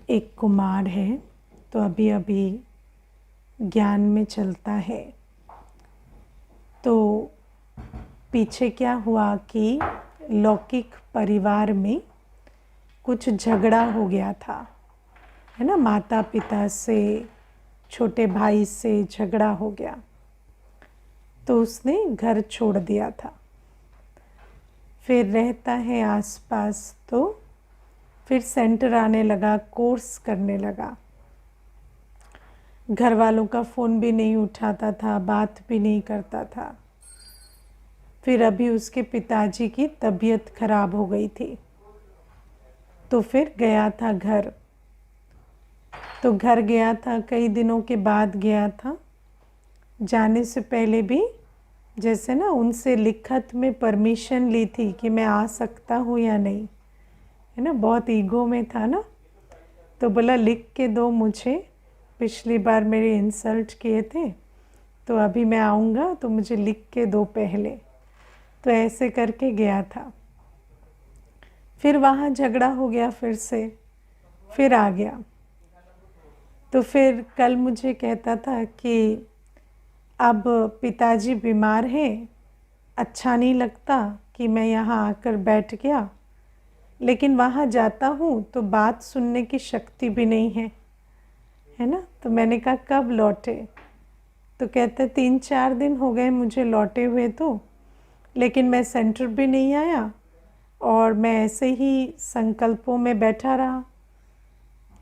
एक कुमार है, तो अभी अभी ज्ञान में चलता है। तो पीछे क्या हुआ कि लौकिक परिवार में कुछ झगड़ा हो गया था, है ना। माता पिता से, छोटे भाई से झगड़ा हो गया, तो उसने घर छोड़ दिया था। फिर रहता है आसपास, तो फिर सेंटर आने लगा, कोर्स करने लगा। घर वालों का फ़ोन भी नहीं उठाता था, बात भी नहीं करता था। फिर अभी उसके पिताजी की तबीयत खराब हो गई थी, तो फिर गया था घर। तो घर गया था, कई दिनों के बाद गया था। जाने से पहले भी जैसे ना उनसे लिखत में परमिशन ली थी कि मैं आ सकता हूँ या नहीं, है ना। बहुत ईगो में था ना, तो बोला लिख के दो मुझे, पिछली बार मेरे इंसल्ट किए थे, तो अभी मैं आऊँगा तो मुझे लिख के दो पहले। तो ऐसे करके गया था। फिर वहाँ झगड़ा हो गया, फिर आ गया। तो फिर कल मुझे कहता था कि अब पिताजी बीमार हैं, अच्छा नहीं लगता कि मैं यहाँ आकर बैठ गया, लेकिन वहाँ जाता हूँ तो बात सुनने की शक्ति भी नहीं है ना। तो मैंने कहा कब लौटे? तो कहते 3-4 दिन हो गए मुझे लौटे हुए, तो लेकिन मैं सेंटर भी नहीं आया और मैं ऐसे ही संकल्पों में बैठा रहा।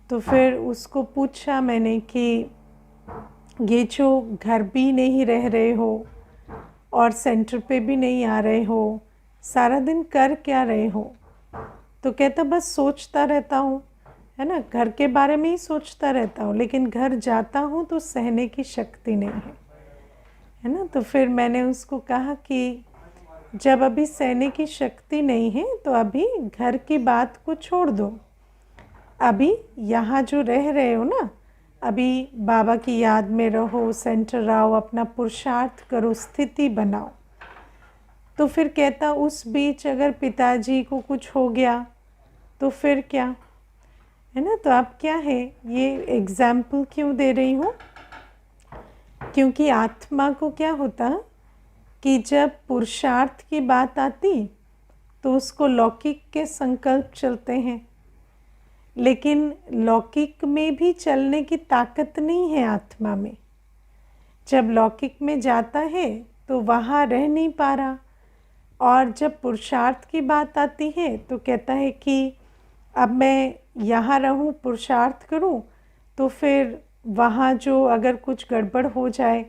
तो फिर उसको पूछा मैंने कि ये जो घर भी नहीं रह रहे हो और सेंटर पे भी नहीं आ रहे हो, सारा दिन कर क्या रहे हो? तो कहता बस सोचता रहता हूँ, है ना, घर के बारे में ही सोचता रहता हूँ, लेकिन घर जाता हूँ तो सहने की शक्ति नहीं है ना। तो फिर मैंने उसको कहा कि जब अभी सहने की शक्ति नहीं है तो अभी घर की बात को छोड़ दो। अभी यहाँ जो रह रहे हो ना, अभी बाबा की याद में रहो, सेंटर आओ, अपना पुरुषार्थ करो, स्थिति बनाओ। तो फिर कहता उस बीच अगर पिताजी को कुछ हो गया तो फिर क्या, है ना। तो अब क्या है, ये एग्जाम्पल क्यों दे रही हूँ, क्योंकि आत्मा को क्या होता कि जब पुरुषार्थ की बात आती तो उसको लौकिक के संकल्प चलते हैं, लेकिन लौकिक में भी चलने की ताकत नहीं है आत्मा में। जब लौकिक में जाता है तो वहाँ रह नहीं पा रहा, और जब पुरुषार्थ की बात आती है तो कहता है कि अब मैं यहाँ रहूँ, पुरुषार्थ करूँ, तो फिर वहाँ जो अगर कुछ गड़बड़ हो जाए,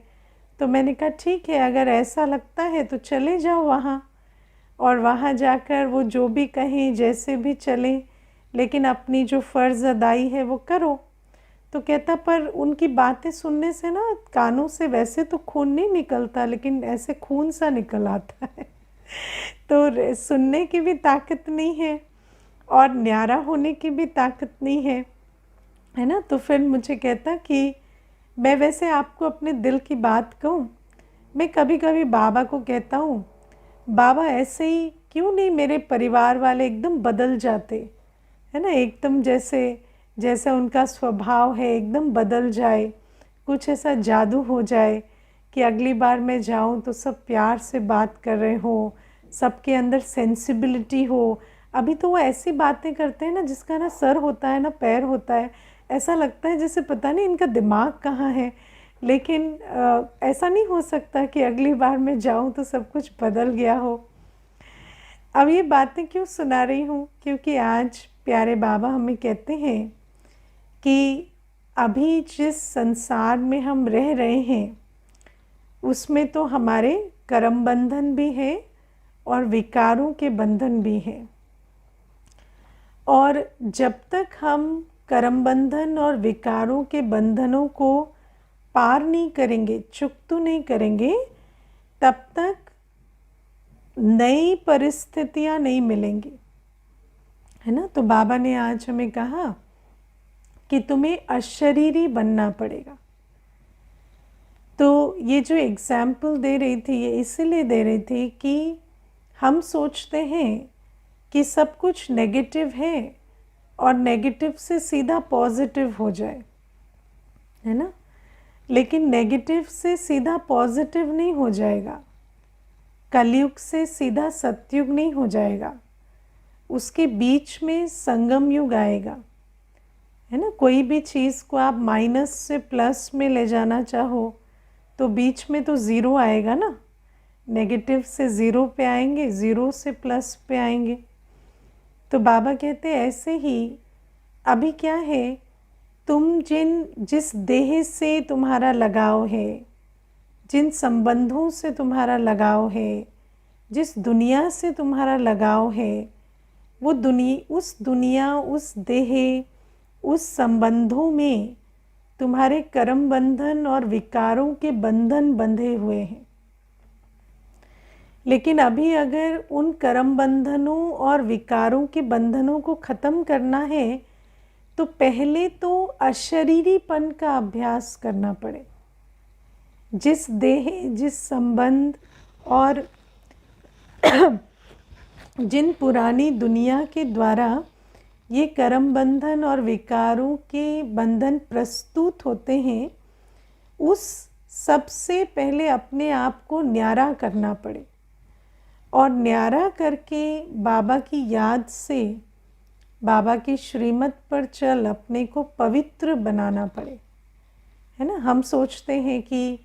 तो मैंने कहा ठीक है, अगर ऐसा लगता है तो चले जाओ वहाँ, और वहाँ जाकर वो जो भी कहें, जैसे भी चलें, लेकिन अपनी जो फ़र्ज़ अदाई है वो करो। तो कहता पर उनकी बातें सुनने से ना कानों से वैसे तो खून नहीं निकलता, लेकिन ऐसे खून सा निकल आता है। तो सुनने की भी ताकत नहीं है और न्यारा होने की भी ताकत नहीं है ना। तो फिर मुझे कहता कि मैं वैसे आपको अपने दिल की बात कहूँ, मैं कभी कभी बाबा को कहता हूँ, बाबा ऐसे ही क्यों नहीं मेरे परिवार वाले एकदम बदल जाते, है ना, एकदम जैसे जैसा उनका स्वभाव है एकदम बदल जाए, कुछ ऐसा जादू हो जाए कि अगली बार मैं जाऊं तो सब प्यार से बात कर रहे हो, सबके अंदर सेंसिबिलिटी हो। अभी तो वो ऐसी बातें करते हैं ना जिसका ना सर होता है ना पैर होता है, ऐसा लगता है जैसे पता नहीं इनका दिमाग कहाँ है। लेकिन ऐसा नहीं हो सकता कि अगली बार मैं जाऊं तो सब कुछ बदल गया हो। अब ये बातें क्यों सुना रही हूँ, क्योंकि आज प्यारे बाबा हमें कहते हैं कि अभी जिस संसार में हम रह रहे हैं उसमें तो हमारे कर्म बंधन भी है और विकारों के बंधन भी हैं, और जब तक हम कर्म बंधन और विकारों के बंधनों को पार नहीं करेंगे, चुकता नहीं करेंगे, तब तक नई परिस्थितियां नहीं मिलेंगी, है ना। तो बाबा ने आज हमें कहा कि तुम्हें अशरीरी बनना पड़ेगा। तो ये जो एग्जाम्पल दे रही थी ये इसीलिए दे रही थी कि हम सोचते हैं कि सब कुछ नेगेटिव है, और नेगेटिव से सीधा पॉजिटिव हो जाए, है ना। लेकिन नेगेटिव से सीधा पॉजिटिव नहीं हो जाएगा, कलयुग से सीधा सतयुग नहीं हो जाएगा, उसके बीच में संगम युग आएगा, है ना। कोई भी चीज़ को आप माइनस से प्लस में ले जाना चाहो तो बीच में तो ज़ीरो आएगा ना, नेगेटिव से ज़ीरो पे आएंगे, ज़ीरो से प्लस पे आएंगे। तो बाबा कहते हैं ऐसे ही अभी क्या है, तुम जिस देह से तुम्हारा लगाव है, जिन संबंधों से तुम्हारा लगाव है, जिस दुनिया से तुम्हारा लगाव है, वो उस दुनिया, उस देह, उस संबंधों में तुम्हारे कर्म बंधन और विकारों के बंधन बंधे हुए हैं। लेकिन अभी अगर उन कर्म बंधनों और विकारों के बंधनों को ख़त्म करना है तो पहले तो अशरीरीपन का अभ्यास करना पड़े। जिस देह, जिस संबंध और जिन पुरानी दुनिया के द्वारा ये कर्म बंधन और विकारों के बंधन प्रस्तुत होते हैं, उस सबसे पहले अपने आप को न्यारा करना पड़े और न्यारा करके बाबा की याद से, बाबा की श्रीमत पर चल अपने को पवित्र बनाना पड़े, है ना। हम सोचते हैं कि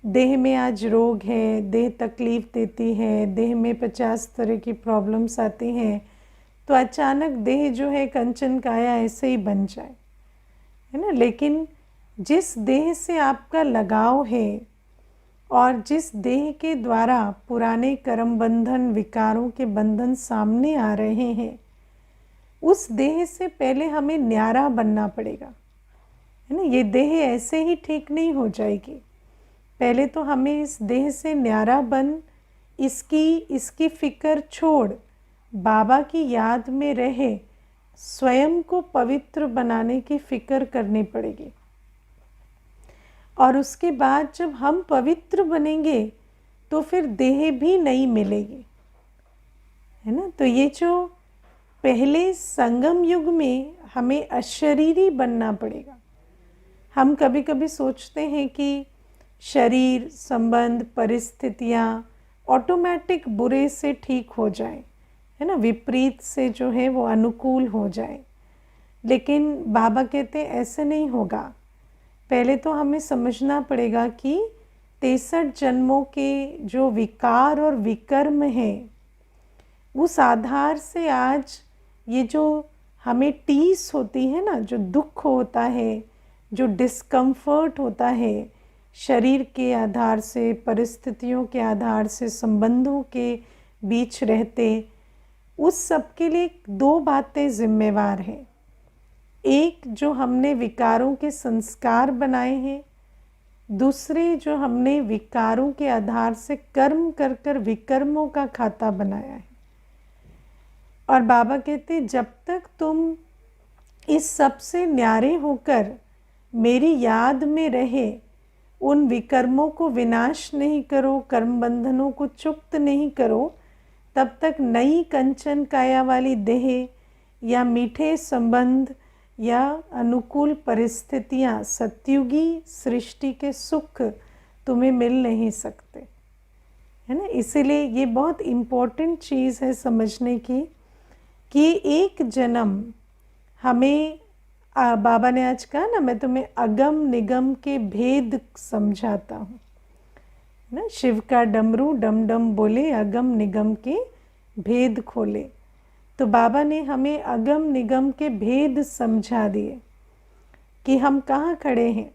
देह में आज रोग है, देह तकलीफ़ देती है, देह में 50 तरह की प्रॉब्लम्स आती हैं, तो अचानक देह जो है कंचन काया ऐसे ही बन जाए, है ना। लेकिन जिस देह से आपका लगाव है और जिस देह के द्वारा पुराने कर्म बंधन, विकारों के बंधन सामने आ रहे हैं, उस देह से पहले हमें न्यारा बनना पड़ेगा, है ना। ये देह ऐसे ही ठीक नहीं हो जाएगी, पहले तो हमें इस देह से न्यारा बन, इसकी फ़िक्र छोड़, बाबा की याद में रहे, स्वयं को पवित्र बनाने की फ़िक्र करनी पड़ेगी। और उसके बाद जब हम पवित्र बनेंगे तो फिर देह भी नहीं मिलेगी, है ना। तो ये जो पहले संगम युग में हमें अशरीरी बनना पड़ेगा। हम कभी कभी सोचते हैं कि शरीर, संबंध, परिस्थितियाँ ऑटोमेटिक बुरे से ठीक हो जाए, है ना, विपरीत से जो है वो अनुकूल हो जाए। लेकिन बाबा कहते हैं ऐसे नहीं होगा। पहले तो हमें समझना पड़ेगा कि 63 जन्मों के जो विकार और विकर्म हैं, उस आधार से आज ये जो हमें टीस होती है ना, जो दुख होता है, जो डिस्कम्फर्ट होता है, शरीर के आधार से, परिस्थितियों के आधार से, संबंधों के बीच रहते, उस सब के लिए 2 बातें जिम्मेवार हैं। एक, जो हमने विकारों के संस्कार बनाए हैं, दूसरे जो हमने विकारों के आधार से कर्म कर कर विकर्मों का खाता बनाया है। और बाबा कहते जब तक तुम इस सब से न्यारे होकर मेरी याद में रहे, उन विकर्मों को विनाश नहीं करो, कर्म बंधनों को चुक्त नहीं करो, तब तक नई कंचन काया वाली देह या मीठे संबंध या अनुकूल परिस्थितियाँ, सतयुगी सृष्टि के सुख तुम्हें मिल नहीं सकते, है ना। इसीलिए ये बहुत इम्पोर्टेंट चीज़ है समझने की कि एक जन्म हमें, बाबा ने आज कहा ना, मैं तुम्हें अगम निगम के भेद समझाता हूँ ना। शिव का डमरू डम डम बोले, अगम निगम के भेद खोले। तो बाबा ने हमें अगम निगम के भेद समझा दिए कि हम कहाँ खड़े हैं।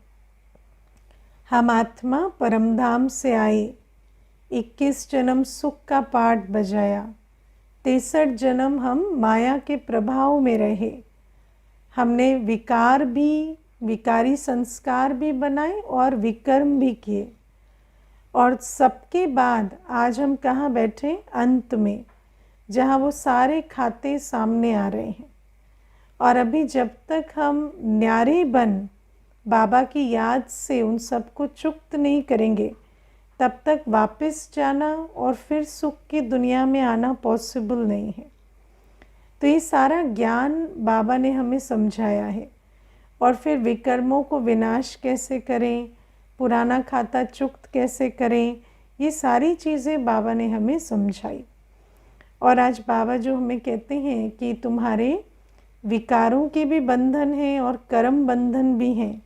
हम आत्मा परमधाम से आए, 21 जन्म सुख का पाठ बजाया, 63 जन्म हम माया के प्रभाव में रहे, हमने विकार भी, विकारी संस्कार भी बनाए और विकर्म भी किए, और सबके बाद आज हम कहाँ बैठे, अंत में, जहाँ वो सारे खाते सामने आ रहे हैं। और अभी जब तक हम न्यारे बन बाबा की याद से उन सबको चुक्त नहीं करेंगे, तब तक वापस जाना और फिर सुख की दुनिया में आना पॉसिबल नहीं है। तो तो ये सारा ज्ञान बाबा ने हमें समझाया है। और फिर विकर्मों को विनाश कैसे करें, पुराना खाता चुक्त कैसे करें, ये सारी चीज़ें बाबा ने हमें समझाई। और आज बाबा जो हमें कहते हैं कि तुम्हारे विकारों के भी बंधन हैं और कर्म बंधन भी हैं,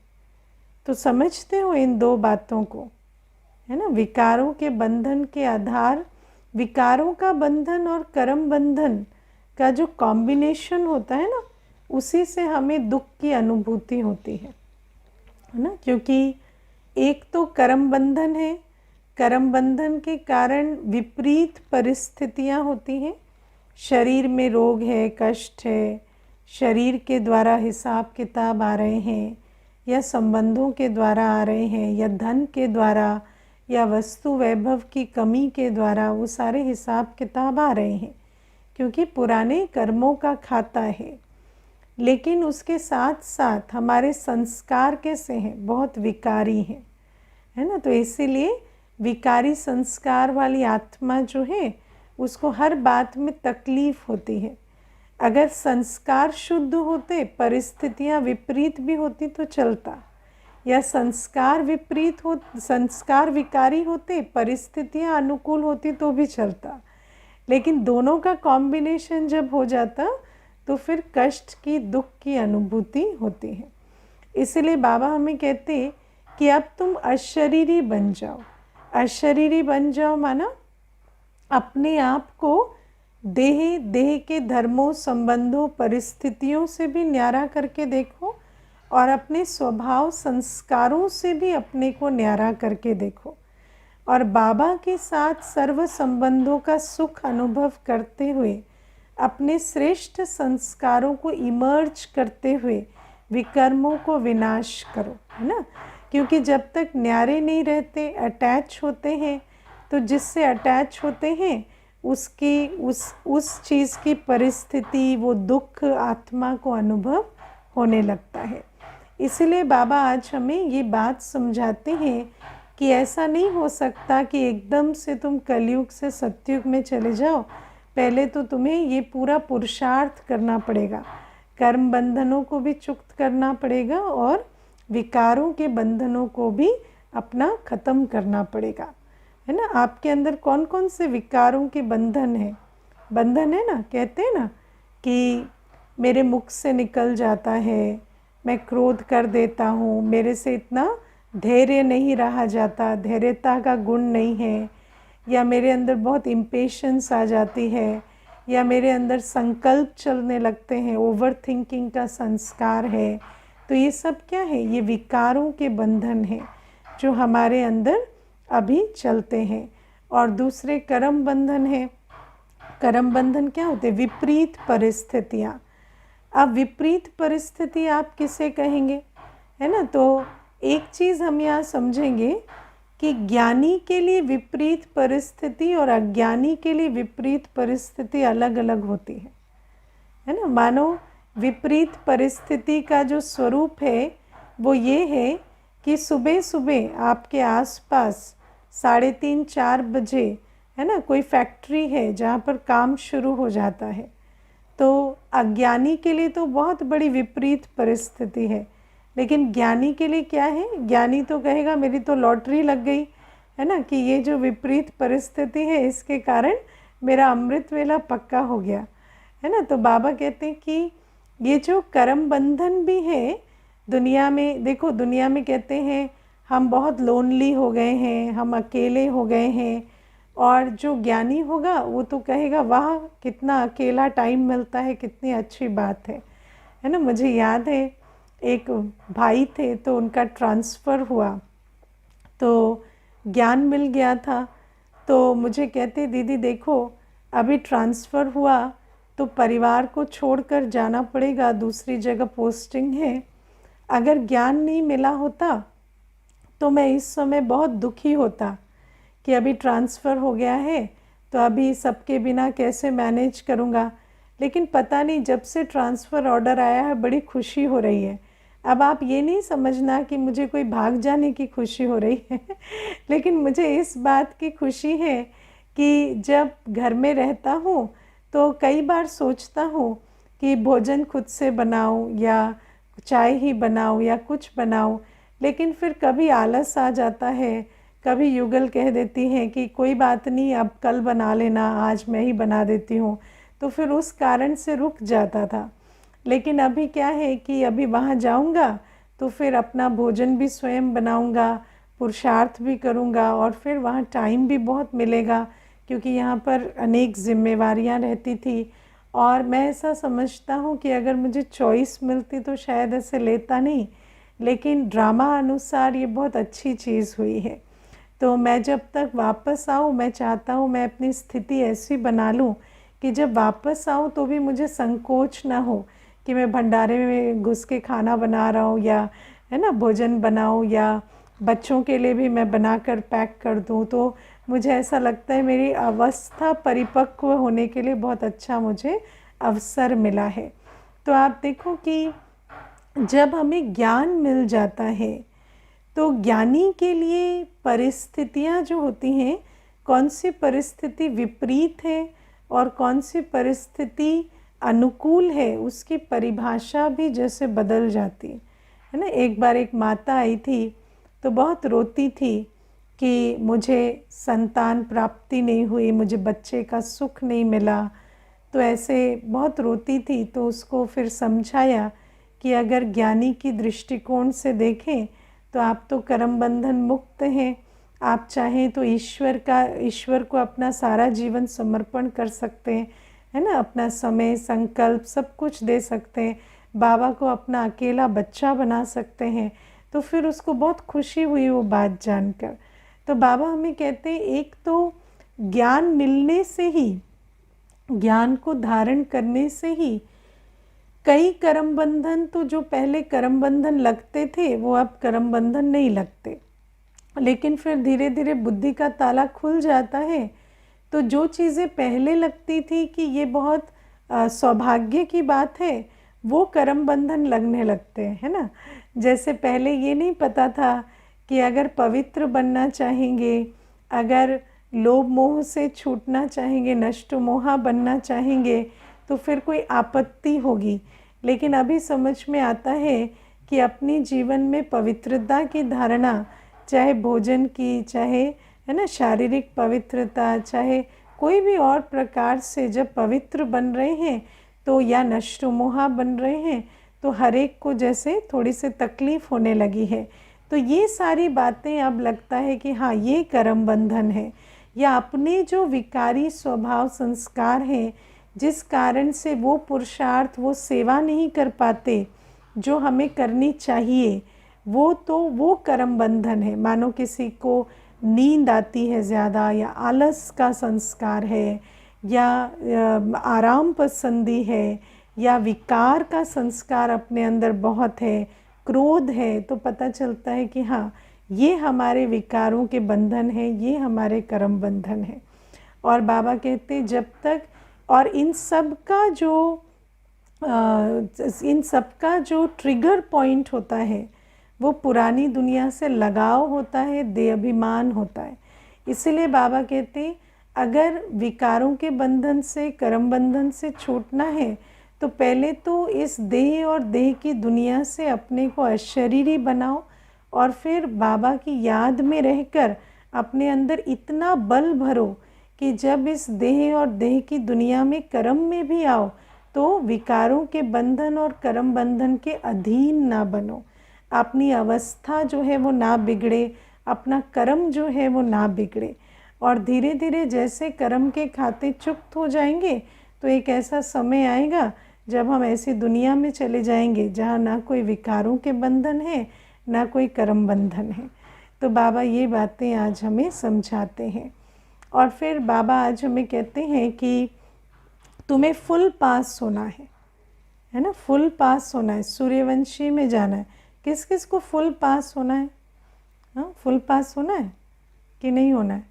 तो समझते हो इन दो बातों को, है ना। विकारों के बंधन के आधार, विकारों का बंधन और कर्म बंधन का जो कॉम्बिनेशन होता है ना, उसी से हमें दुख की अनुभूति होती है ना। क्योंकि एक तो कर्म बंधन है, कर्म बंधन के कारण विपरीत परिस्थितियां होती हैं। शरीर में रोग है, कष्ट है, शरीर के द्वारा हिसाब किताब आ रहे हैं, या संबंधों के द्वारा आ रहे हैं, या धन के द्वारा, या वस्तु वैभव की कमी के द्वारा वो सारे हिसाब किताब आ रहे हैं, क्योंकि पुराने कर्मों का खाता है। लेकिन उसके साथ साथ हमारे संस्कार कैसे हैं, बहुत विकारी हैं, है ना। तो इसीलिए विकारी संस्कार वाली आत्मा जो है उसको हर बात में तकलीफ होती है। अगर संस्कार शुद्ध होते, परिस्थितियां विपरीत भी होती तो चलता, या संस्कार विपरीत हो, संस्कार विकारी होते, परिस्थितियां अनुकूल होती तो भी चलता। लेकिन दोनों का कॉम्बिनेशन जब हो जाता तो फिर कष्ट की, दुख की अनुभूति होती है। इसलिए बाबा हमें कहते कि अब तुम अशरीरी बन जाओ। अशरीरी बन जाओ माना अपने आप को देह के धर्मों, संबंधों, परिस्थितियों से भी न्यारा करके देखो, और अपने स्वभाव संस्कारों से भी अपने को न्यारा करके देखो, और बाबा के साथ सर्व संबंधों का सुख अनुभव करते हुए अपने श्रेष्ठ संस्कारों को इमर्ज करते हुए विकर्मों को विनाश करो, है ना। क्योंकि जब तक न्यारे नहीं रहते, अटैच होते हैं, तो जिससे अटैच होते हैं उसकी उस चीज़ की परिस्थिति, वो दुख आत्मा को अनुभव होने लगता है। इसलिए बाबा आज हमें ये बात समझाते हैं कि ऐसा नहीं हो सकता कि एकदम से तुम कलयुग से सतयुग में चले जाओ। पहले तो तुम्हें ये पूरा पुरुषार्थ करना पड़ेगा, कर्म बंधनों को भी चुक्त करना पड़ेगा और विकारों के बंधनों को भी अपना ख़त्म करना पड़ेगा, है ना। आपके अंदर कौन कौन से विकारों के बंधन है, बंधन है ना। कहते हैं ना कि मेरे मुख से निकल जाता है, मैं क्रोध कर देता हूँ, मेरे से इतना धैर्य नहीं रहा जाता, धैर्यता का गुण नहीं है, या मेरे अंदर बहुत इम्पेशंस आ जाती है, या मेरे अंदर संकल्प चलने लगते हैं, ओवर थिंकिंग का संस्कार है। तो ये सब क्या है, ये विकारों के बंधन हैं जो हमारे अंदर अभी चलते हैं। और दूसरे कर्म बंधन है। कर्म बंधन क्या होते हैं, विपरीत परिस्थितियाँ। अब विपरीत परिस्थिति आप किसे कहेंगे, है ना। तो एक चीज़ हम यहाँ समझेंगे कि ज्ञानी के लिए विपरीत परिस्थिति और अज्ञानी के लिए विपरीत परिस्थिति अलग अलग होती है ना। मानो विपरीत परिस्थिति का जो स्वरूप है वो ये है कि सुबह सुबह आपके आसपास 3:30-4 बजे, है ना, कोई फैक्ट्री है जहाँ पर काम शुरू हो जाता है। तो अज्ञानी के लिए तो बहुत बड़ी विपरीत परिस्थिति है, लेकिन ज्ञानी के लिए क्या है, ज्ञानी तो कहेगा मेरी तो लॉटरी लग गई, है ना, कि ये जो विपरीत परिस्थिति है इसके कारण मेरा अमृत वेला पक्का हो गया, है ना। तो बाबा कहते हैं कि ये जो कर्म बंधन भी है दुनिया में, देखो दुनिया में कहते हैं हम बहुत लोनली हो गए हैं, हम अकेले हो गए हैं, और जो ज्ञानी होगा वो तो कहेगा वाह कितना अकेला टाइम मिलता है, कितनी अच्छी बात है ना। मुझे याद है एक भाई थे तो उनका ट्रांसफ़र हुआ तो ज्ञान मिल गया था, तो मुझे कहते दीदी देखो अभी ट्रांसफ़र हुआ तो परिवार को छोड़कर जाना पड़ेगा, दूसरी जगह पोस्टिंग है। अगर ज्ञान नहीं मिला होता तो मैं इस समय बहुत दुखी होता कि अभी ट्रांसफ़र हो गया है तो अभी सबके बिना कैसे मैनेज करूँगा। लेकिन पता नहीं जब से ट्रांसफ़र ऑर्डर आया है बड़ी खुशी हो रही है। अब आप ये नहीं समझना कि मुझे कोई भाग जाने की खुशी हो रही है लेकिन मुझे इस बात की खुशी है कि जब घर में रहता हूँ तो कई बार सोचता हूँ कि भोजन खुद से बनाऊं या चाय ही बनाऊं या कुछ बनाऊं, लेकिन फिर कभी आलस आ जाता है, कभी युगल कह देती हैं कि कोई बात नहीं, अब कल बना लेना, आज मैं ही बना देती हूँ, तो फिर उस कारण से रुक जाता था। लेकिन अभी क्या है कि अभी वहाँ जाऊँगा तो फिर अपना भोजन भी स्वयं बनाऊँगा, पुरुषार्थ भी करूँगा और फिर वहाँ टाइम भी बहुत मिलेगा, क्योंकि यहाँ पर अनेक जिम्मेवारियाँ रहती थी। और मैं ऐसा समझता हूँ कि अगर मुझे चॉइस मिलती तो शायद ऐसे लेता नहीं, लेकिन ड्रामा अनुसार ये बहुत अच्छी चीज़ हुई है। तो मैं जब तक वापस आऊँ, मैं चाहता हूँ मैं अपनी स्थिति ऐसी बना लूँ कि जब वापस आऊँ तो भी मुझे संकोच ना हो कि मैं भंडारे में घुस के खाना बना रहा हूँ या है ना भोजन बनाऊँ, या बच्चों के लिए भी मैं बनाकर पैक कर दूँ। तो मुझे ऐसा लगता है मेरी अवस्था परिपक्व होने के लिए बहुत अच्छा मुझे अवसर मिला है। तो आप देखो कि जब हमें ज्ञान मिल जाता है तो ज्ञानी के लिए परिस्थितियाँ जो होती हैं, कौन सी परिस्थिति विपरीत है और कौन सी परिस्थिति अनुकूल है, उसकी परिभाषा भी जैसे बदल जाती है ना। एक बार एक माता आई थी तो बहुत रोती थी कि मुझे संतान प्राप्ति नहीं हुई, मुझे बच्चे का सुख नहीं मिला, तो ऐसे बहुत रोती थी। तो उसको फिर समझाया कि अगर ज्ञानी की दृष्टिकोण से देखें तो आप तो कर्म बंधन मुक्त हैं, आप चाहें तो ईश्वर को अपना सारा जीवन समर्पण कर सकते हैं, है ना, अपना समय संकल्प सब कुछ दे सकते हैं, बाबा को अपना अकेला बच्चा बना सकते हैं। तो फिर उसको बहुत खुशी हुई वो बात जानकर। तो बाबा हमें कहते हैं एक तो ज्ञान मिलने से ही, ज्ञान को धारण करने से ही कई कर्म बंधन, तो जो पहले कर्म बंधन लगते थे वो अब कर्म बंधन नहीं लगते, लेकिन फिर धीरे धीरे बुद्धि का ताला खुल जाता है। तो जो चीज़ें पहले लगती थी कि ये बहुत सौभाग्य की बात है, वो कर्म बंधन लगने लगते हैं, है ना। जैसे पहले ये नहीं पता था कि अगर पवित्र बनना चाहेंगे, अगर लोभ मोह से छूटना चाहेंगे, नष्ट मोहा बनना चाहेंगे, तो फिर कोई आपत्ति होगी। लेकिन अभी समझ में आता है कि अपनी जीवन में पवित्रता की धारणा, चाहे भोजन की, चाहे है ना शारीरिक पवित्रता, चाहे कोई भी और प्रकार से जब पवित्र बन रहे हैं तो या नष्ट मोहा बन रहे हैं, तो हर एक को जैसे थोड़ी सी तकलीफ होने लगी है। तो ये सारी बातें अब लगता है कि हाँ ये कर्म बंधन है, या अपने जो विकारी स्वभाव संस्कार हैं जिस कारण से वो पुरुषार्थ, वो सेवा नहीं कर पाते जो हमें करनी चाहिए, वो कर्म बंधन है। मानो किसी को नींद आती है ज़्यादा, या आलस का संस्कार है, या आराम पसंदी है, या विकार का संस्कार अपने अंदर बहुत है, क्रोध है, तो पता चलता है कि हाँ ये हमारे विकारों के बंधन है, ये हमारे कर्म बंधन है। और बाबा कहते जब तक, और इन सब का जो ट्रिगर पॉइंट होता है वो पुरानी दुनिया से लगाव होता है, देहाभिमान होता है। इसीलिए बाबा कहते अगर विकारों के बंधन से, कर्म बंधन से छूटना है तो पहले तो इस देह और देह की दुनिया से अपने को अशरीरी बनाओ, और फिर बाबा की याद में रहकर अपने अंदर इतना बल भरो कि जब इस देह और देह की दुनिया में कर्म में भी आओ तो विकारों के बंधन और कर्म बंधन के अधीन ना बनो, अपनी अवस्था जो है वो ना बिगड़े, अपना कर्म जो है वो ना बिगड़े। और धीरे धीरे जैसे कर्म के खाते चुक्त हो जाएंगे तो एक ऐसा समय आएगा जब हम ऐसी दुनिया में चले जाएंगे जहाँ ना कोई विकारों के बंधन है, ना कोई कर्म बंधन है। तो बाबा ये बातें आज हमें समझाते हैं। और फिर बाबा आज हमें कहते हैं कि तुम्हें फुल पास होना है ना, फुल पास होना है, सूर्यवंशी में जाना है। किस किस को फुल पास होना है? हाँ, फुल पास होना है कि नहीं होना है?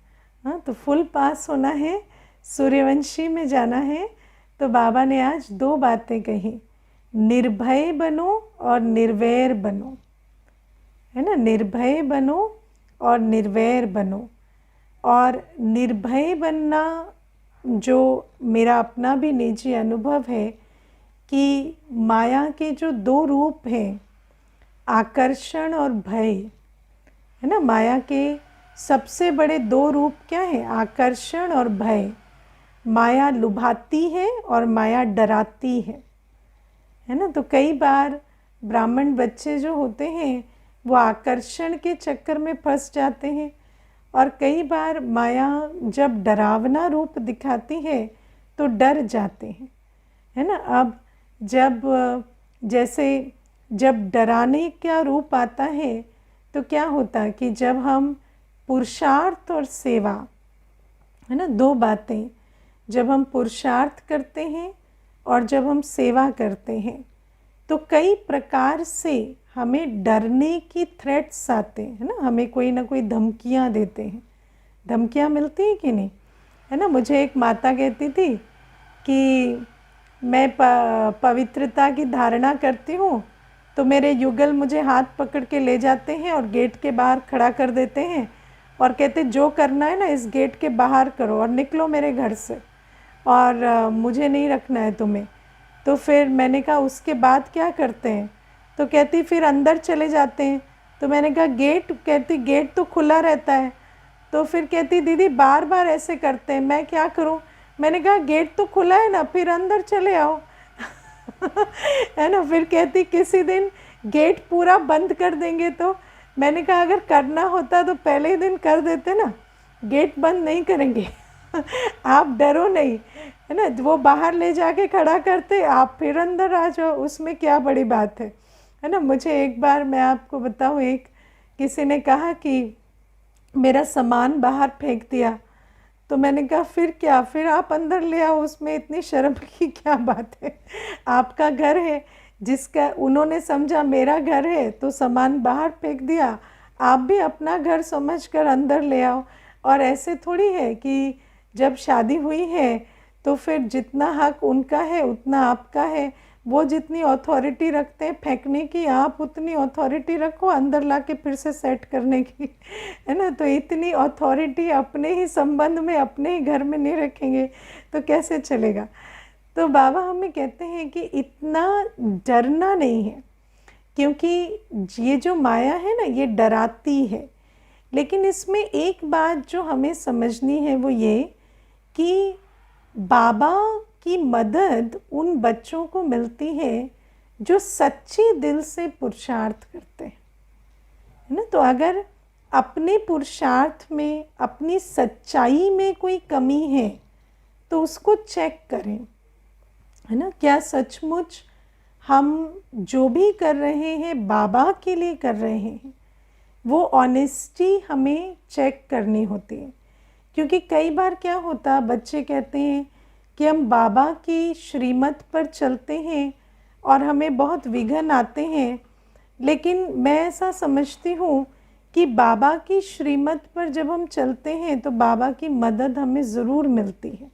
हाँ, तो फुल पास होना है, सूर्यवंशी में जाना है। तो बाबा ने आज दो बातें कही, निर्भय बनो और निर्वैर बनो, है ना, निर्भय बनो और निर्वैर बनो। और निर्भय बनना जो मेरा अपना भी निजी अनुभव है कि माया के जो दो रूप हैं, आकर्षण और भय, है ना। माया के सबसे बड़े दो रूप क्या है? आकर्षण और भय। माया लुभाती है और माया डराती है ना। तो कई बार ब्राह्मण बच्चे जो होते हैं वो आकर्षण के चक्कर में फंस जाते हैं, और कई बार माया जब डरावना रूप दिखाती है तो डर जाते हैं, है ना। अब जब जैसे जब डराने का रूप आता है तो क्या होता है कि जब हम पुरुषार्थ और सेवा, है ना, दो बातें, जब हम पुरुषार्थ करते हैं और जब हम सेवा करते हैं तो कई प्रकार से हमें डरने की थ्रेट्स आते हैं, है ना। हमें कोई ना कोई धमकियां देते हैं, धमकियां मिलती हैं कि नहीं, है ना। मुझे एक माता कहती थी कि मैं पवित्रता की धारणा करती हूँ तो मेरे युगल मुझे हाथ पकड़ के ले जाते हैं और गेट के बाहर खड़ा कर देते हैं और कहते जो करना है ना इस गेट के बाहर करो और निकलो मेरे घर से, और मुझे नहीं रखना है तुम्हें। तो फिर मैंने कहा उसके बाद क्या करते हैं? तो कहती फिर अंदर चले जाते हैं। तो मैंने कहा गेट, कहती गेट तो खुला रहता है। तो फिर कहती दीदी बार बार ऐसे करते हैं, मैं क्या करूं? मैंने कहा गेट तो खुला है ना, फिर अंदर चले आओ। है ना। फिर कहती किसी दिन गेट पूरा बंद कर देंगे तो। मैंने कहा अगर करना होता तो पहले ही दिन कर देते ना, गेट बंद नहीं करेंगे। आप डरो नहीं, है ना। वो बाहर ले जाके खड़ा करते, आप फिर अंदर आ जाओ, उसमें क्या बड़ी बात है ना। मुझे एक बार मैं आपको बताऊँ, एक किसी ने कहा कि मेरा सामान बाहर फेंक दिया, तो मैंने कहा फिर क्या, फिर आप अंदर ले आओ, उसमें इतनी शर्म की क्या बात है? आपका घर है, जिसका उन्होंने समझा मेरा घर है तो सामान बाहर फेंक दिया, आप भी अपना घर समझकर अंदर ले आओ। और ऐसे थोड़ी है कि जब शादी हुई है तो फिर जितना हक उनका है उतना आपका है। वो जितनी अथॉरिटी रखते हैं फेंकने की, आप उतनी अथॉरिटी रखो अंदर लाके फिर से सेट करने की, है ना। तो इतनी अथॉरिटी अपने ही संबंध में, अपने ही घर में नहीं रखेंगे तो कैसे चलेगा। तो बाबा हमें कहते हैं कि इतना डरना नहीं है, क्योंकि ये जो माया है ना ये डराती है। लेकिन इसमें एक बात जो हमें समझनी है वो ये कि बाबा की मदद उन बच्चों को मिलती है जो सच्ची दिल से पुरुषार्थ करते हैं, है ना। तो अगर अपने पुरुषार्थ में, अपनी सच्चाई में कोई कमी है तो उसको चेक करें, है ना। क्या सचमुच हम जो भी कर रहे हैं बाबा के लिए कर रहे हैं? वो ऑनेस्टी हमें चेक करनी होती है। क्योंकि कई बार क्या होता, बच्चे कहते हैं कि हम बाबा की श्रीमत पर चलते हैं और हमें बहुत विघ्न आते हैं, लेकिन मैं ऐसा समझती हूँ कि बाबा की श्रीमत पर जब हम चलते हैं तो बाबा की मदद हमें ज़रूर मिलती है।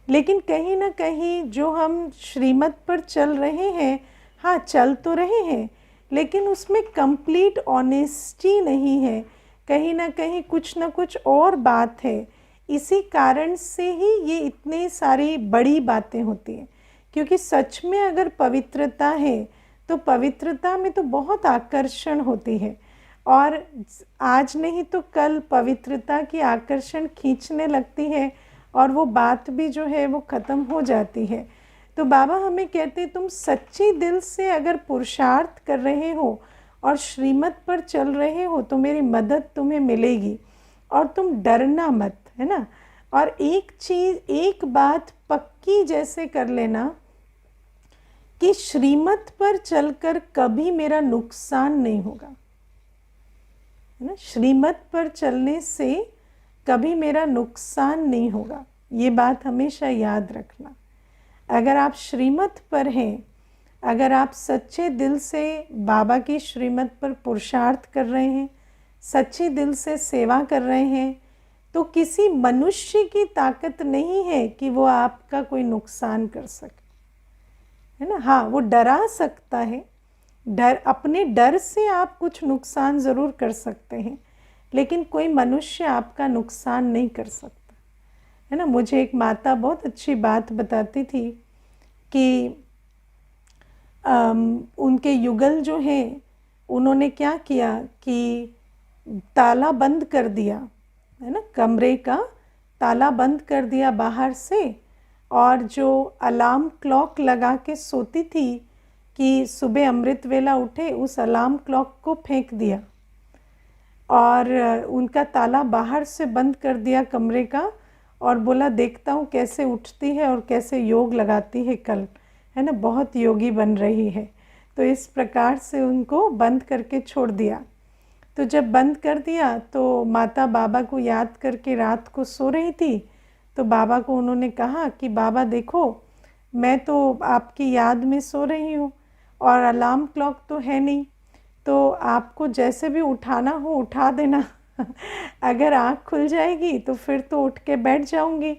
लेकिन कहीं ना कहीं जो हम श्रीमत पर चल रहे हैं, हाँ चल तो रहे हैं, लेकिन उसमें कंप्लीट ऑनेस्टी नहीं है, कहीं ना कहीं कुछ ना कुछ और बात है। इसी कारण से ही ये इतनी सारी बड़ी बातें होती हैं। क्योंकि सच में अगर पवित्रता है तो पवित्रता में तो बहुत आकर्षण होती है, और आज नहीं तो कल पवित्रता की आकर्षण खींचने लगती है और वो बात भी जो है वो ख़त्म हो जाती है। तो बाबा हमें कहते हैं तुम सच्ची दिल से अगर पुरुषार्थ कर रहे हो और श्रीमत पर चल रहे हो तो मेरी मदद तुम्हें मिलेगी, और तुम डरना मत, है ना। और एक चीज़, एक बात पक्की जैसे कर लेना कि श्रीमत पर चलकर कभी मेरा नुकसान नहीं होगा, है ना। श्रीमत पर चलने से कभी मेरा नुकसान नहीं होगा, ये बात हमेशा याद रखना। अगर आप श्रीमत पर हैं, अगर आप सच्चे दिल से बाबा की श्रीमत पर पुरुषार्थ कर रहे हैं, सच्चे दिल से सेवा कर रहे हैं, तो किसी मनुष्य की ताकत नहीं है कि वो आपका कोई नुकसान कर सके, है ना। हाँ वो डरा सकता है, डर, अपने डर से आप कुछ नुकसान ज़रूर कर सकते हैं, लेकिन कोई मनुष्य आपका नुकसान नहीं कर सकता, है ना। मुझे एक माता बहुत अच्छी बात बताती थी कि उनके युगल जो हैं उन्होंने क्या किया कि ताला बंद कर दिया, है ना, कमरे का ताला बंद कर दिया बाहर से, और जो अलार्म क्लॉक लगा के सोती थी कि सुबह अमृत वेला उठे, उस अलार्म क्लॉक को फेंक दिया और उनका ताला बाहर से बंद कर दिया कमरे का, और बोला देखता हूँ कैसे उठती है और कैसे योग लगाती है कल, है ना, बहुत योगी बन रही है। तो इस प्रकार से उनको बंद करके छोड़ दिया। तो जब बंद कर दिया तो माता बाबा को याद करके रात को सो रही थी, तो बाबा को उन्होंने कहा कि बाबा देखो, मैं तो आपकी याद में सो रही हूँ और अलार्म क्लॉक तो है नहीं, तो आपको जैसे भी उठाना हो उठा देना अगर आँख खुल जाएगी तो फिर तो उठ के बैठ जाऊंगी।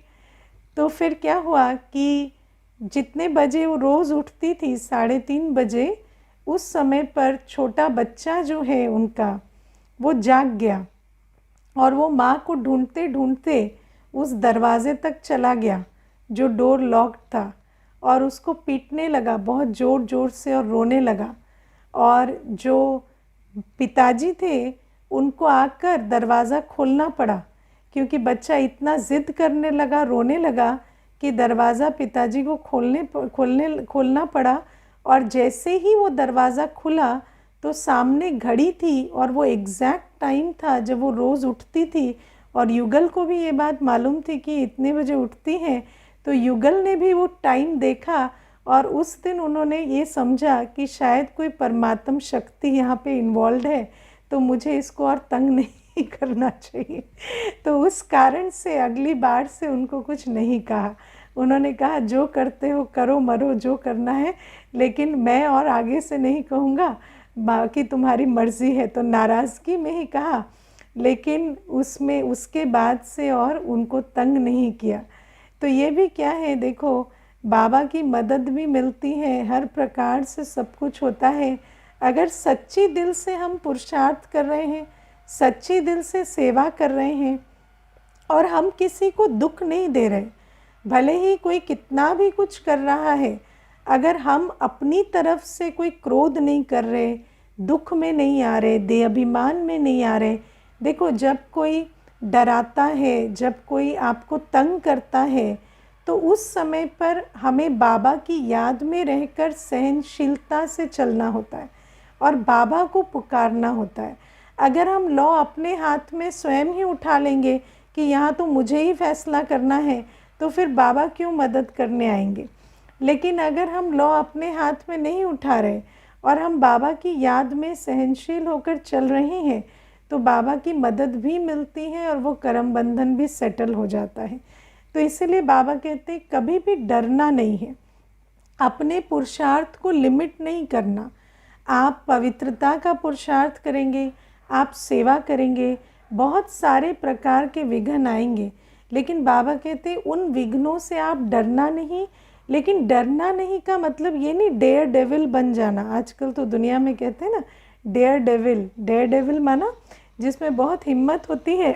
तो फिर क्या हुआ कि जितने बजे वो रोज़ उठती थी, 3:30 बजे, उस समय पर छोटा बच्चा जो है उनका वो जाग गया और वो माँ को ढूंढते ढूंढते उस दरवाजे तक चला गया जो डोर लॉक्ड था, और उसको पीटने लगा बहुत ज़ोर ज़ोर से और रोने लगा। और जो पिताजी थे उनको आकर दरवाज़ा खोलना पड़ा, क्योंकि बच्चा इतना ज़िद करने लगा, रोने लगा कि दरवाज़ा पिताजी को खोलना पड़ा। और जैसे ही वो दरवाज़ा खुला तो सामने घड़ी थी और वो एग्जैक्ट टाइम था जब वो रोज़ उठती थी, और युगल को भी ये बात मालूम थी कि इतने बजे उठती हैं। तो युगल ने भी वो टाइम देखा और उस दिन उन्होंने ये समझा कि शायद कोई परमात्म शक्ति यहाँ पे इन्वॉल्व है, तो मुझे इसको और तंग नहीं करना चाहिए। तो उस कारण से अगली बार से उनको कुछ नहीं कहा। उन्होंने कहा जो करते हो करो, मरो जो करना है, लेकिन मैं और आगे से नहीं कहूँगा, बाकी तुम्हारी मर्ज़ी है। तो नाराज़गी में ही कहा, लेकिन उसमें उसके बाद से और उनको तंग नहीं किया। तो ये भी क्या है, देखो बाबा की मदद भी मिलती है, हर प्रकार से सब कुछ होता है। अगर सच्ची दिल से हम पुरुषार्थ कर रहे हैं, सच्ची दिल से सेवा कर रहे हैं और हम किसी को दुख नहीं दे रहे, भले ही कोई कितना भी कुछ कर रहा है, अगर हम अपनी तरफ से कोई क्रोध नहीं कर रहे, दुख में नहीं आ रहे, देहाभिमान में नहीं आ रहे। देखो जब कोई डराता है, जब कोई आपको तंग करता है, तो उस समय पर हमें बाबा की याद में रहकर सहनशीलता से चलना होता है और बाबा को पुकारना होता है। अगर हम लॉ अपने हाथ में स्वयं ही उठा लेंगे कि यहाँ तो मुझे ही फैसला करना है, तो फिर बाबा क्यों मदद करने आएंगे। लेकिन अगर हम लॉ अपने हाथ में नहीं उठा रहे और हम बाबा की याद में सहनशील होकर चल रहे हैं, तो बाबा की मदद भी मिलती है और वो कर्म बंधन भी सेटल हो जाता है। तो इसीलिए बाबा कहते हैं कभी भी डरना नहीं है, अपने पुरुषार्थ को लिमिट नहीं करना। आप पवित्रता का पुरुषार्थ करेंगे, आप सेवा करेंगे, बहुत सारे प्रकार के विघ्न आएंगे, लेकिन बाबा कहते हैं उन विघ्नों से आप डरना नहीं। लेकिन डरना नहीं का मतलब ये नहीं डेयर डेविल बन जाना। आजकल तो दुनिया में कहते हैं ना डेयर डेविल, डेयर डेविल माना जिसमें बहुत हिम्मत होती है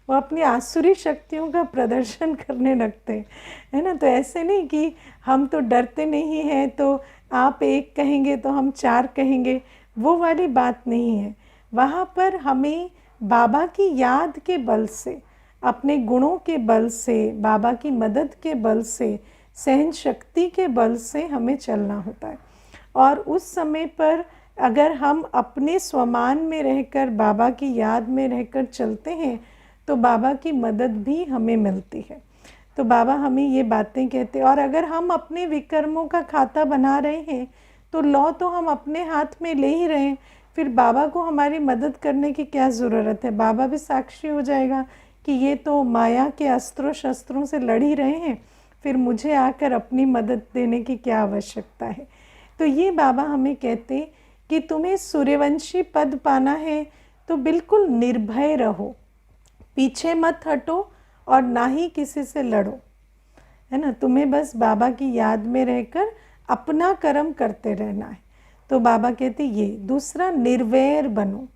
वो अपनी आसुरी शक्तियों का प्रदर्शन करने लगते हैं, है ना। तो ऐसे नहीं कि हम तो डरते नहीं हैं, तो आप एक कहेंगे तो हम 4 कहेंगे, वो वाली बात नहीं है। वहाँ पर हमें बाबा की याद के बल से, अपने गुणों के बल से, बाबा की मदद के बल से, सहन शक्ति के बल से हमें चलना होता है। और उस समय पर अगर हम अपने स्वमान में रहकर बाबा की याद में रहकर चलते हैं, तो बाबा की मदद भी हमें मिलती है। तो बाबा हमें ये बातें कहते हैं। और अगर हम अपने विकर्मों का खाता बना रहे हैं, तो लॉ तो हम अपने हाथ में ले ही रहे हैं, फिर बाबा को हमारी मदद करने की क्या ज़रूरत है। बाबा भी साक्षी हो जाएगा कि ये तो माया के अस्त्रों शस्त्रों से लड़ ही रहे हैं, फिर मुझे आकर अपनी मदद देने की क्या आवश्यकता है। तो ये बाबा हमें कहते कि तुम्हें सूर्यवंशी पद पाना है तो बिल्कुल निर्भय रहो, पीछे मत हटो और ना ही किसी से लड़ो, है ना। तुम्हें बस बाबा की याद में रहकर अपना कर्म करते रहना है। तो बाबा कहते ये। दूसरा, निर्वैर बनो।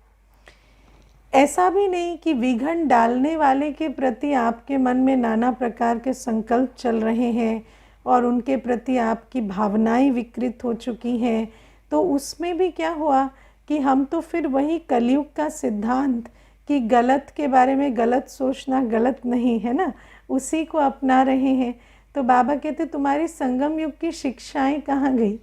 ऐसा भी नहीं कि विघ्न डालने वाले के प्रति आपके मन में नाना प्रकार के संकल्प चल रहे हैं और उनके प्रति आपकी भावनाएं विकृत हो चुकी हैं, तो उसमें भी क्या हुआ कि हम तो फिर वही कलयुग का सिद्धांत कि गलत के बारे में गलत सोचना गलत नहीं है ना, उसी को अपना रहे हैं। तो बाबा कहते तुम्हारी संगम युग की शिक्षाएं कहाँ गई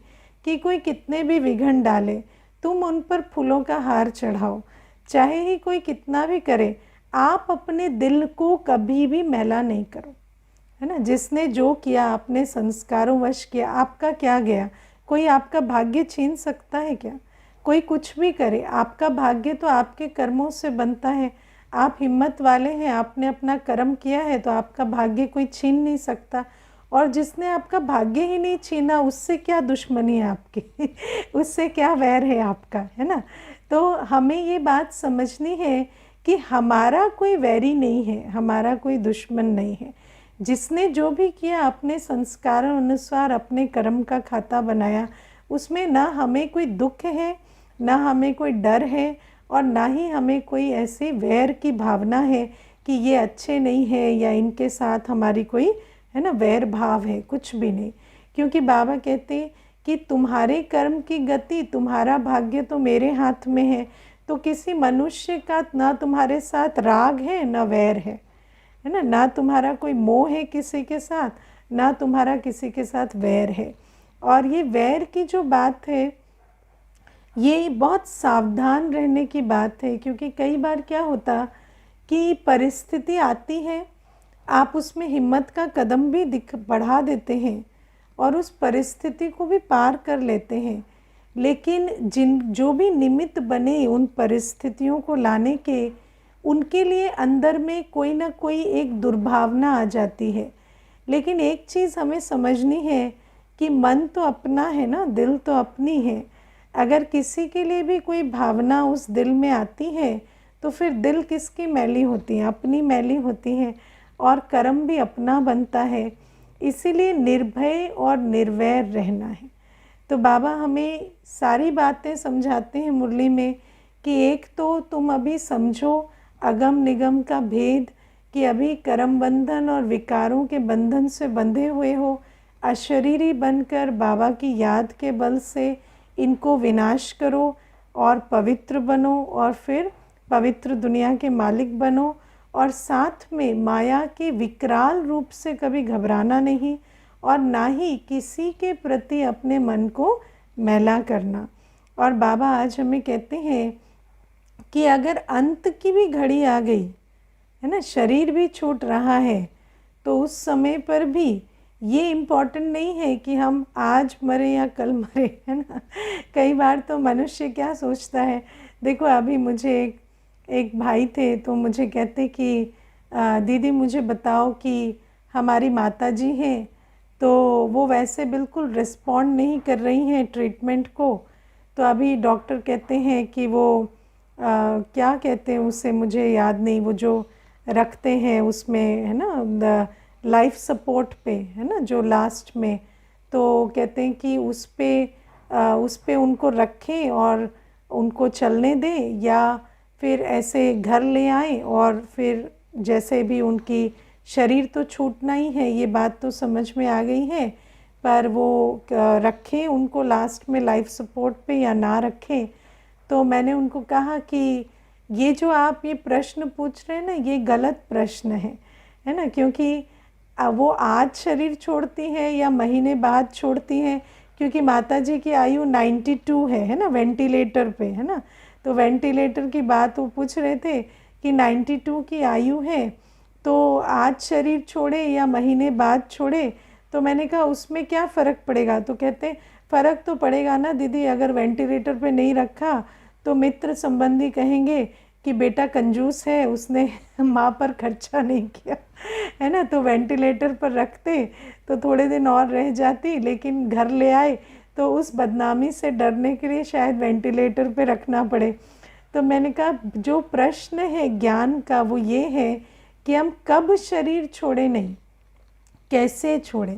कि कोई कितने भी विघ्न डाले तुम उन पर फूलों का हार चढ़ाओ, चाहे ही कोई कितना भी करे, आप अपने दिल को कभी भी मैला नहीं करो, है ना। जिसने जो किया अपने संस्कारों वश किया, आपका क्या गया, कोई आपका भाग्य छीन सकता है क्या? कोई कुछ भी करे, आपका भाग्य तो आपके कर्मों से बनता है। आप हिम्मत वाले हैं, आपने अपना कर्म किया है तो आपका भाग्य कोई छीन नहीं सकता। और जिसने आपका भाग्य ही नहीं छीना, उससे क्या दुश्मनी है आपकी उससे क्या वैर है आपका, है ना। तो हमें ये बात समझनी है कि हमारा कोई वैरी नहीं है, हमारा कोई दुश्मन नहीं है। जिसने जो भी किया अपने संस्कारों अनुसार अपने कर्म का खाता बनाया, उसमें ना हमें कोई दुख है, ना हमें कोई डर है, और ना ही हमें कोई ऐसे वैर की भावना है कि ये अच्छे नहीं है या इनके साथ हमारी कोई, है ना, वैर भाव है, कुछ भी नहीं। क्योंकि बाबा कहते कि तुम्हारे कर्म की गति, तुम्हारा भाग्य तो मेरे हाथ में है। तो किसी मनुष्य का ना तुम्हारे साथ राग है ना वैर है ना, ना तुम्हारा कोई मोह है किसी के साथ, ना तुम्हारा किसी के साथ वैर है। और ये वैर की जो बात है, ये बहुत सावधान रहने की बात है। क्योंकि कई बार क्या होता कि परिस्थिति आती है, आप उसमें हिम्मत का कदम भी बढ़ा देते हैं और उस परिस्थिति को भी पार कर लेते हैं, लेकिन जो भी निमित्त बने उन परिस्थितियों को लाने के, उनके लिए अंदर में कोई ना कोई एक दुर्भावना आ जाती है। लेकिन एक चीज़ हमें समझनी है कि मन तो अपना है ना, दिल तो अपनी है। अगर किसी के लिए भी कोई भावना उस दिल में आती है तो फिर दिल किसकी मैली होती है? अपनी मैली होती है, और कर्म भी अपना बनता है। इसीलिए निर्भय और निर्वैर रहना है। तो बाबा हमें सारी बातें समझाते हैं मुरली में कि एक तो तुम अभी समझो अगम निगम का भेद, कि अभी कर्म बंधन और विकारों के बंधन से बंधे हुए हो। अशरीरी बनकर बाबा की याद के बल से इनको विनाश करो और पवित्र बनो, और फिर पवित्र दुनिया के मालिक बनो। और साथ में माया के विकराल रूप से कभी घबराना नहीं, और ना ही किसी के प्रति अपने मन को मैला करना। और बाबा आज हमें कहते हैं कि अगर अंत की भी घड़ी आ गई, है ना, शरीर भी छूट रहा है, तो उस समय पर भी ये इम्पोर्टेंट नहीं है कि हम आज मरे या कल मरे, है ना। कई बार तो मनुष्य क्या सोचता है, देखो अभी मुझे एक भाई थे तो मुझे कहते कि दीदी मुझे बताओ कि हमारी माता जी हैं तो वो वैसे बिल्कुल रिस्पॉन्ड नहीं कर रही हैं ट्रीटमेंट को। तो अभी डॉक्टर कहते हैं कि वो क्या कहते हैं उसे, मुझे याद नहीं, वो जो रखते हैं उसमें, है ना, लाइफ सपोर्ट पे, है ना, जो लास्ट में, तो कहते हैं कि उस पे उनको रखें और उनको चलने दें, या फिर ऐसे घर ले आएं और फिर जैसे भी उनकी शरीर तो छूटना ही है, ये बात तो समझ में आ गई है, पर वो रखें उनको लास्ट में लाइफ सपोर्ट पे या ना रखें। तो मैंने उनको कहा कि ये जो आप ये प्रश्न पूछ रहे हैं ना, ये गलत प्रश्न है ना। क्योंकि वो आज शरीर छोड़ती हैं या महीने बाद छोड़ती हैं, क्योंकि माताजी की आयु 92 है ना, वेंटिलेटर पे, है ना। तो वेंटिलेटर की बात वो पूछ रहे थे कि 92 की आयु है, तो आज शरीर छोड़े या महीने बाद छोड़े। तो मैंने कहा उसमें क्या फ़र्क पड़ेगा? तो कहते फ़र्क तो पड़ेगा ना दीदी, अगर वेंटिलेटर पे नहीं रखा तो मित्र संबंधी कहेंगे कि बेटा कंजूस है, उसने माँ पर खर्चा नहीं किया, है ना। तो वेंटिलेटर पर रखते तो थोड़े दिन और रह जाती, लेकिन घर ले आए तो उस बदनामी से डरने के लिए शायद वेंटिलेटर पे रखना पड़े। तो मैंने कहा जो प्रश्न है ज्ञान का वो ये है कि हम कब शरीर छोड़े नहीं, कैसे छोड़े,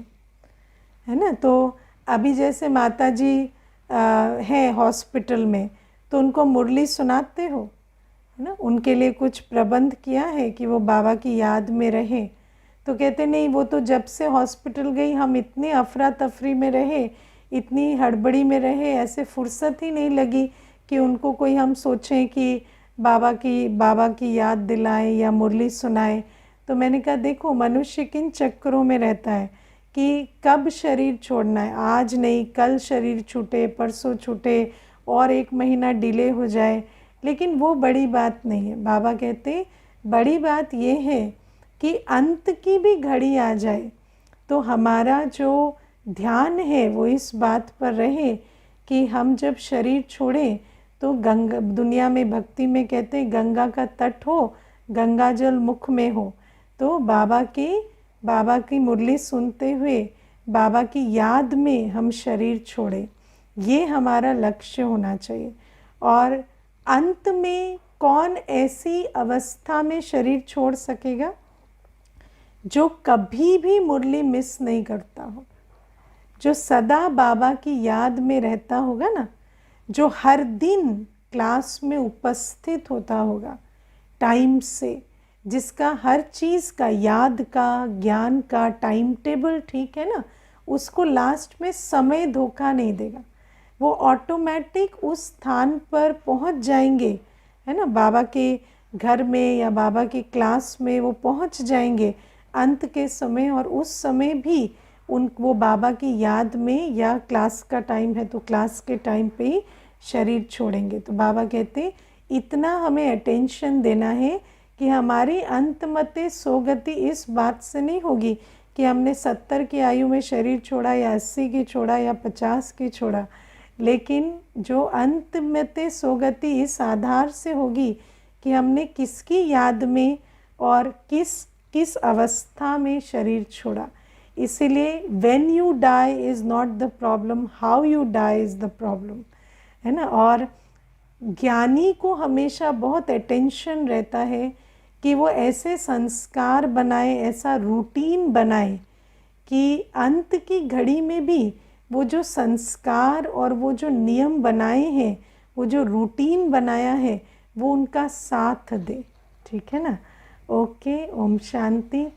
है ना। तो अभी जैसे माता जी हैं हॉस्पिटल में, तो उनको मुरली सुनाते हो, है ना, उनके लिए कुछ प्रबंध किया है कि वो बाबा की याद में रहें। तो कहते नहीं, वो तो जब से हॉस्पिटल गई हम इतने अफरा तफरी में रहे, इतनी हड़बड़ी में रहे, ऐसे फुर्सत ही नहीं लगी कि उनको कोई हम सोचें कि बाबा की याद दिलाएं या मुरली सुनाएं। तो मैंने कहा देखो, मनुष्य किन चक्करों में रहता है कि कब शरीर छोड़ना है, आज नहीं कल शरीर छूटे, परसों छूटे, और 1 महीना डिले हो जाए, लेकिन वो बड़ी बात नहीं है। बाबा कहते बड़ी बात ये है कि अंत की भी घड़ी आ जाए तो हमारा जो ध्यान है वो इस बात पर रहे कि हम जब शरीर छोड़ें तो गंगा, दुनिया में भक्ति में कहते हैं गंगा का तट हो, गंगा जल मुख में हो। तो बाबा की मुरली सुनते हुए बाबा की याद में हम शरीर छोड़ें, ये हमारा लक्ष्य होना चाहिए। और अंत में कौन ऐसी अवस्था में शरीर छोड़ सकेगा जो कभी भी मुरली मिस नहीं करता हो, जो सदा बाबा की याद में रहता होगा ना, जो हर दिन क्लास में उपस्थित होता होगा टाइम से, जिसका हर चीज़ का, याद का, ज्ञान का टाइम टेबल ठीक है ना, उसको लास्ट में समय धोखा नहीं देगा। वो ऑटोमेटिक उस स्थान पर पहुंच जाएंगे, है ना, बाबा के घर में या बाबा की क्लास में वो पहुंच जाएंगे अंत के समय। और उस समय भी वो बाबा की याद में, या क्लास का टाइम है तो क्लास के टाइम पे ही शरीर छोड़ेंगे। तो बाबा कहते इतना हमें अटेंशन देना है कि हमारी अंतमते सोगति इस बात से नहीं होगी कि हमने 70 की आयु में शरीर छोड़ा या 80 की छोड़ा या 50 की छोड़ा, लेकिन जो अंतमते सोगति इस आधार से होगी कि हमने किसकी याद में और किस अवस्था में शरीर छोड़ा। इसीलिए when you die is not the problem, how you die is the problem, है ना। और ज्ञानी को हमेशा बहुत अटेंशन रहता है कि वो ऐसे संस्कार बनाए, ऐसा रूटीन बनाए कि अंत की घड़ी में भी वो जो संस्कार और वो जो नियम बनाए हैं, वो जो रूटीन बनाया है, वो उनका साथ दे। ठीक है ना। ओके, ओम शांति।